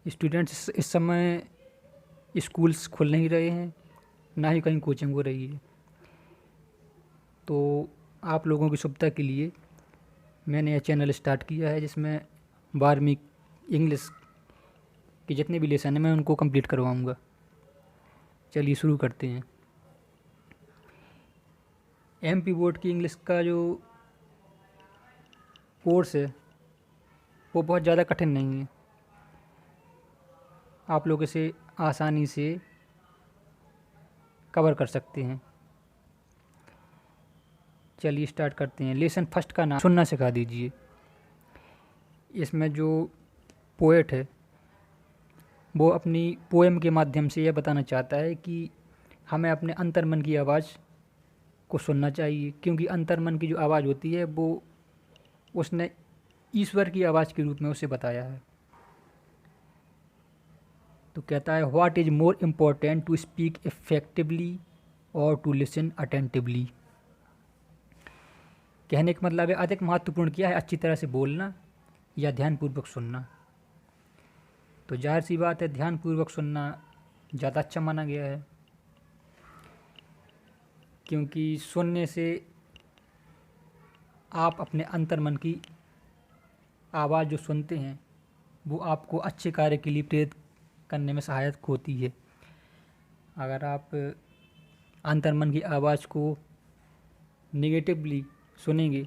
Students इस समय schools खुल नहीं रहे हैं, ना ही कहीं कोचिंग हो रही है। तो आप लोगों की सुविधा के लिए मैंने यह चैनल स्टार्ट किया है, जिसमें 12वीं इंग्लिश के जितने भी लेसन हैं मैं उनको कंप्लीट करवाऊँगा। चलिए शुरू करते हैं। एमपी बोर्ड की इंग्लिश का जो कोर्स है वो बहुत ज़्यादा कठिन नहीं है, आप लोग इसे आसानी से कवर कर सकते हैं। चलिए स्टार्ट करते हैं। लेसन फर्स्ट का नाम सुनना सिखा दीजिए। इसमें जो पोएट है वो अपनी पोएम के माध्यम से यह बताना चाहता है कि हमें अपने अंतर्मन की आवाज़ को सुनना चाहिए, क्योंकि अंतर्मन की जो आवाज़ होती है वो उसने ईश्वर की आवाज़ के रूप में उसे बताया है। तो कहता है, what is more important to speak effectively और टू लिसन अटेंटिवली। कहने का मतलब है अधिक महत्वपूर्ण क्या है, अच्छी तरह से बोलना या ध्यानपूर्वक सुनना। तो जाहिर सी बात है ध्यानपूर्वक सुनना ज़्यादा अच्छा माना गया है, क्योंकि सुनने से आप अपने अंतर्मन की आवाज़ जो सुनते हैं वो आपको अच्छे कार्य के लिए प्रेरित करने में सहायक होती है। अगर आप अंतर्मन की आवाज़ को नेगेटिवली सुनेंगे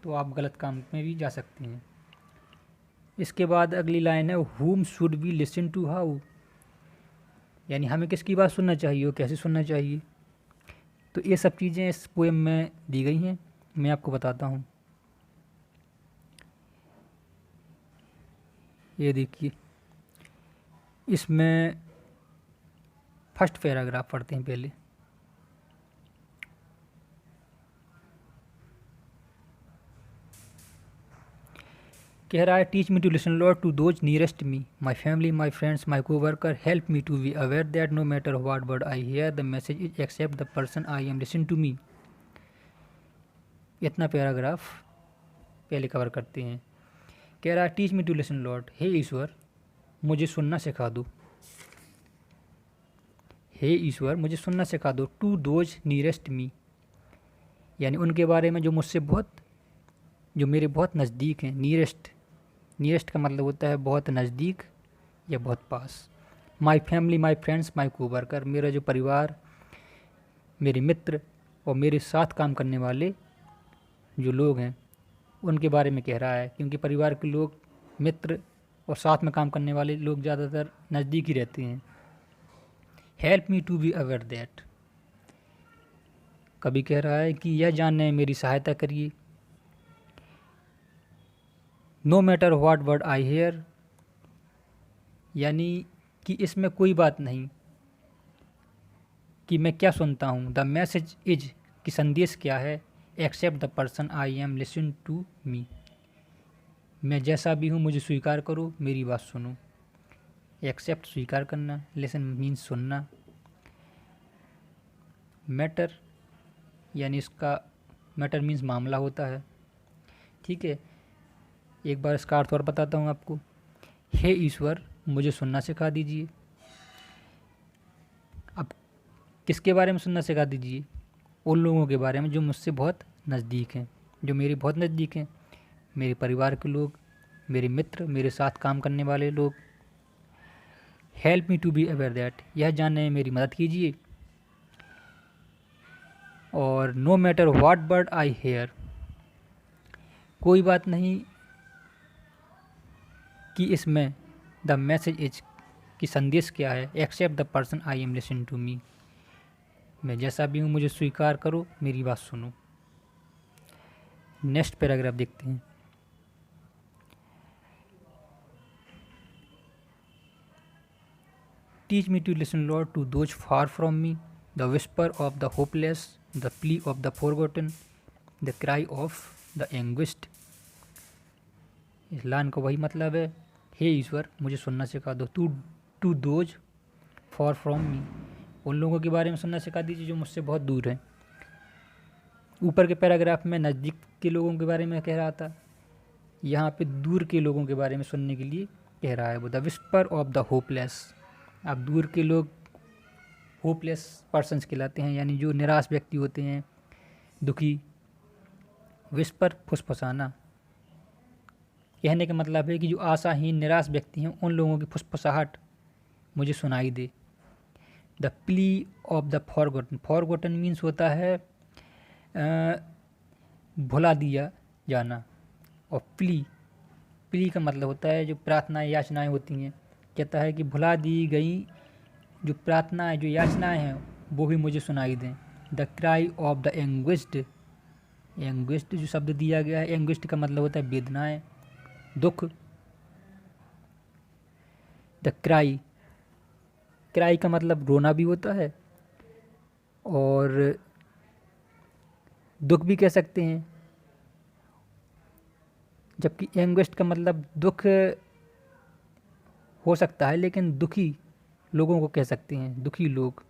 तो आप गलत काम में भी जा सकते हैं। इसके बाद अगली लाइन है, whom should we listen to how, यानी हमें किसकी बात सुनना चाहिए और कैसे सुनना चाहिए। तो ये सब चीज़ें इस पोएम में दी गई हैं, मैं आपको बताता हूँ। ये देखिए, इसमें फर्स्ट पैराग्राफ पढ़ते हैं पहले। कह रहा है, teach me to listen lord to those nearest me, my family, my friends, my coworker, help me to be aware that no matter what word I hear the message is accept the person I am listen to me. इतना paragraph पहले cover करते हैं। कह रहा है, teach me to listen lord, हे ईश्वर मुझे सुनना सिखा दो। हे ईश्वर मुझे सुनना सिखा दो। टू दोज नियरेस्ट मी, यानी उनके बारे में जो मेरे बहुत नज़दीक हैं। नियरेस्ट का मतलब होता है बहुत नज़दीक या बहुत पास। My family, my friends, my coworker, मेरा जो परिवार, मेरे मित्र और मेरे साथ काम करने वाले जो लोग हैं उनके बारे में कह रहा है, क्योंकि परिवार के लोग, मित्र और साथ में काम करने वाले लोग ज़्यादातर नज़दीक ही रहते हैं। Help me to be aware that, कभी कह रहा है कि यह जानने में मेरी सहायता करिए। No matter what word I hear, यानी कि इसमें कोई बात नहीं कि मैं क्या सुनता हूँ। द मैसेज इज, कि संदेश क्या है। Accept the person I am listen to me, मैं जैसा भी हूँ मुझे स्वीकार करो, मेरी बात सुनो। एक्सेप्ट स्वीकार करना, लिसन मीन्स सुनना। मैटर, यानी इसका मैटर मीन्स मामला होता है। ठीक है, एक बार इसका अर्थ और बताता हूँ आपको। हे ईश्वर मुझे सुनना सिखा दीजिए। अब किसके बारे में सुनना सिखा दीजिए? उन लोगों के बारे में जो मुझसे बहुत नज़दीक हैं, जो मेरे बहुत नज़दीक हैं, मेरे परिवार के लोग, मेरे मित्र, मेरे साथ काम करने वाले लोग। Help me to be aware that, यह जानने में मेरी मदद कीजिए। और no matter what word I hear, कोई बात नहीं कि इसमें द मैसेज इज, कि संदेश क्या है। Accept the person I am listen to me, मैं जैसा भी हूँ मुझे स्वीकार करो, मेरी बात सुनो। नेक्स्ट पैराग्राफ देखते हैं। Teach me to listen lord to those far from me, the whisper of the hopeless, the plea of the forgotten, the cry of the anguished. इस लाइन का वही मतलब है, हे ईश्वर मुझे सुनना सिखा दो। To those far from me, उन लोगों के बारे में सुनना सिखा दीजिए जो मुझसे बहुत दूर हैं। ऊपर के पैराग्राफ में नज़दीक के लोगों के बारे में कह रहा था, यहाँ पे दूर के लोगों के बारे में सुनने के लिए कह रहा है वो, the whisper of the hopeless. अब दूर के लोग होपलेस पर्सन्स कहलाते हैं, यानी जो निराश व्यक्ति होते हैं, दुखी। विस्पर फुसफुसाना, कहने का मतलब है कि जो आशाहीन निराश व्यक्ति हैं उन लोगों की फुसफुसाहट मुझे सुनाई दे। The plea of the forgotten, forgotten means होता है भुला दिया जाना, और प्ली का मतलब होता है जो प्रार्थनाएं याचनाएं होती हैं। कहता है कि भुला दी गई जो प्रार्थनाएं जो याचनाएं हैं वो भी मुझे सुनाई दें। द क्राई ऑफ द एंग्विस्ड, एंग्विस्ड जो शब्द दिया गया है, एंग्विस्ड का मतलब होता है वेदनाएं, दुख। द क्राई, क्राई का मतलब रोना भी होता है और दुख भी कह सकते हैं, जबकि एंग्विस्ट का मतलब दुख हो सकता है लेकिन दुखी लोगों को कह सकते हैं, दुखी लोग।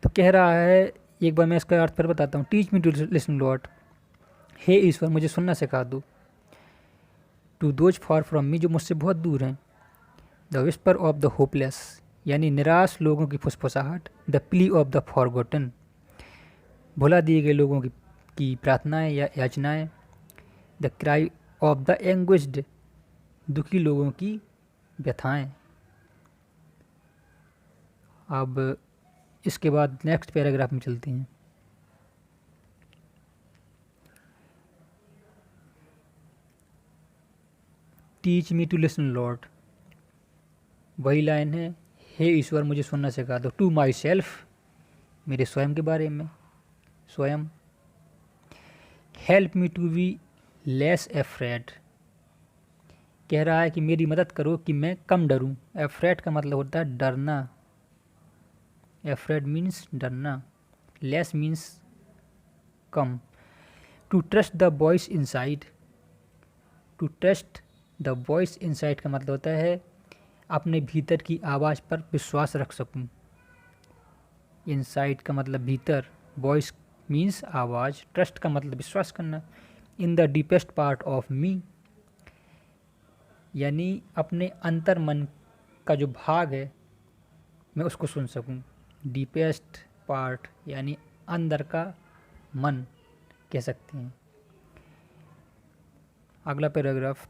तो कह रहा है, एक बार मैं इसका अर्थ फिर बताता हूँ। Teach me to listen lord, हे ईश्वर मुझे सुनना सिखा दो। To those far from me, जो मुझसे बहुत दूर हैं। The whisper of the hopeless, यानी निराश लोगों की फुसफुसाहट। The plea of the forgotten, भुला दिए गए लोगों की प्रार्थनाएं या याचनाएं। The cry of the anguished, दुखी लोगों की व्यथाएं। अब इसके बाद नेक्स्ट पैराग्राफ में चलते हैं। Teach me to listen Lord, वही लाइन है, हे ईश्वर मुझे सुनना सिखा दो। टू माई सेल्फ, मेरे स्वयं के बारे में, स्वयं। Help me to be less afraid, कह रहा है कि मेरी मदद करो कि मैं कम डरूं। एफ्रेड का मतलब होता है डरना, एफ्रेड मीन्स डरना, लेस मीन्स कम। To trust the voice inside, to trust the voice inside का मतलब होता है अपने भीतर की आवाज़ पर विश्वास रख सकूं। इनसाइड का मतलब भीतर, वॉइस मीन्स आवाज़, ट्रस्ट का मतलब विश्वास करना। In the deepest part of me, यानी अपने अंतर मन का जो भाग है मैं उसको सुन सकूं। डीपेस्ट पार्ट यानी अंदर का मन कह सकते हैं। अगला पैराग्राफ,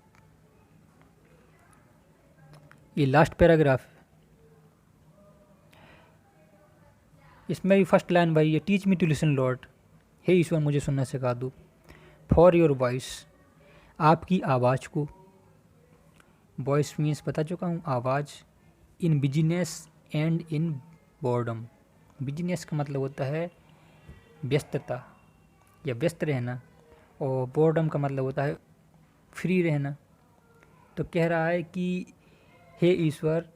ये लास्ट पैराग्राफ, इसमें भी फर्स्ट लाइन वही है, teach me to listen lord, हे ईश्वर मुझे सुनना सिखा दो। फॉर योर वॉइस, आपकी आवाज़ को। वॉइस मीन्स बता चुका हूँ, आवाज़। In business and in boredom, business का मतलब होता है व्यस्तता या व्यस्त रहना, और बोर्डम का मतलब होता है फ्री रहना। तो कह रहा है कि हे ईश्वर,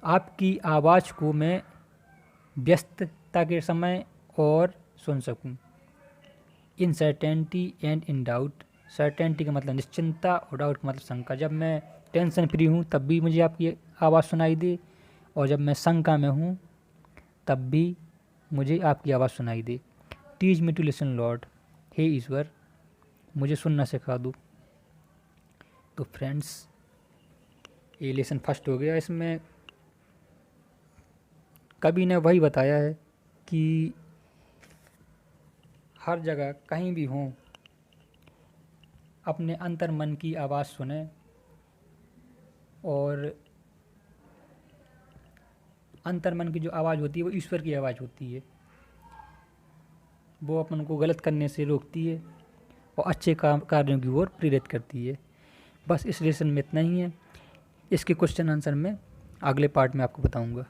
आपकी आवाज़ को मैं व्यस्तता के समय और सुन सकूं। In certainty and in doubt, certainty का मतलब निश्चिंतता और डाउट का मतलब शंका। जब मैं टेंशन फ्री हूँ तब भी मुझे आपकी आवाज़ सुनाई दे, और जब मैं शंका में हूँ तब भी मुझे आपकी आवाज़ सुनाई दे। Teach me to listen lord, हे ईश्वर मुझे सुनना सिखा दो। तो फ्रेंड्स, ये लेसन फर्स्ट हो गया। इसमें कवि ने वही बताया है कि हर जगह कहीं भी हों अपने अंतर मन की आवाज़ सुने, और अंतर मन की जो आवाज़ होती है वो ईश्वर की आवाज़ होती है। वो अपन को गलत करने से रोकती है और अच्छे कार्यों की ओर प्रेरित करती है। बस इस लेसन में इतना ही है। इसके क्वेश्चन आंसर मैं अगले पार्ट में आपको बताऊंगा।